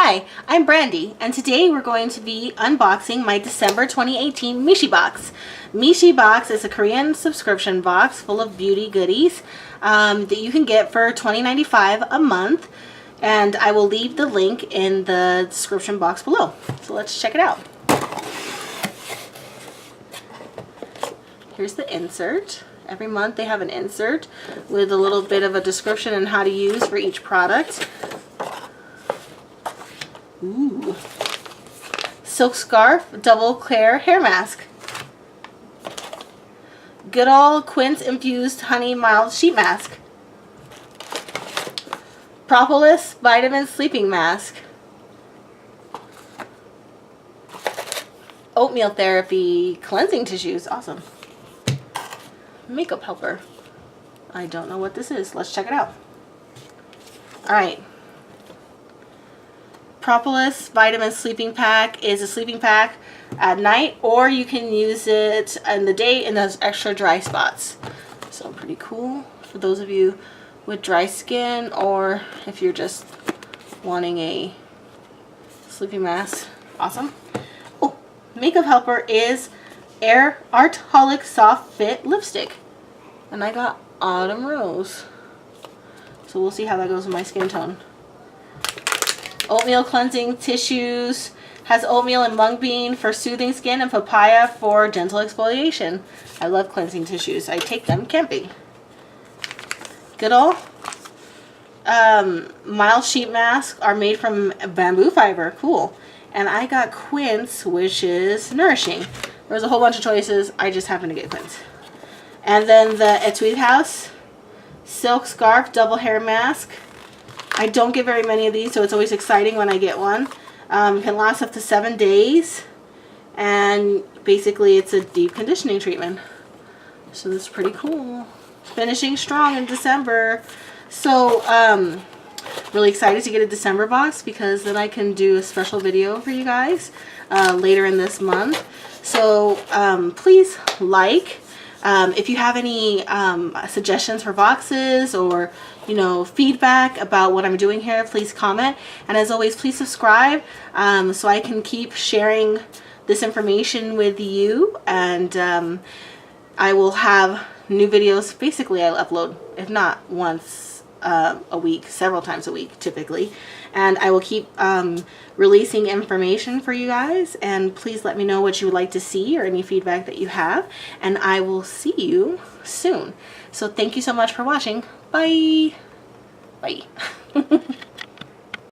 Hi, I'm Brandy, and today we're going to be unboxing my December 2018 MISHIBOX. MISHIBOX is a Korean subscription box full of beauty goodies that you can get for $20.95 a month, and I will leave the link in the description box below. So let's check it out. Here's the insert. Every month they have an insert with a little bit of a description on how to use for each product. Ooh. Silk Scarf Double Clear Hair Mask. Good Old Quince Infused Honey Mild Sheet Mask. Propolis Vitamin Sleeping Mask. Oatmeal Therapy Cleansing Tissues. Awesome. Makeup helper. I don't know what this is. Let's check it out. Alright. Propolis Vitamin Sleeping Pack is a sleeping pack at night, or you can use it in the day in those extra dry spots. So pretty cool for those of you with dry skin, or if you're just wanting a sleeping mask. Awesome. Oh, makeup helper is Artaholic Soft Fit Lipstick, and I got Autumn Rose, so we'll see how that goes with my skin tone. Oatmeal Cleansing Tissues has oatmeal and mung bean for soothing skin and papaya for gentle exfoliation. I love cleansing tissues. I take them camping. Good Old Mild Sheet Masks are made from bamboo fiber. Cool. And I got Quince, which is nourishing. There's a whole bunch of choices. I just happened to get Quince. And then the Etude House Silk Scarf Double Hair Mask. I don't get very many of these, so it's always exciting when I get one. Can last up to 7 days. And basically it's a deep conditioning treatment. So this is pretty cool. Finishing strong in December. So, really excited to get a December box, because then I can do a special video for you guys later in this month. So please like. If you have any suggestions for boxes, or feedback about what I'm doing here, please comment. And as always, please subscribe so I can keep sharing this information with you. And I will have new videos. Basically, I'll upload, if not once a week, several times a week typically, and I will keep releasing information for you guys. And please let me know what you would like to see or any feedback that you have, and I will see you soon. So thank you so much for watching. Bye. Bye.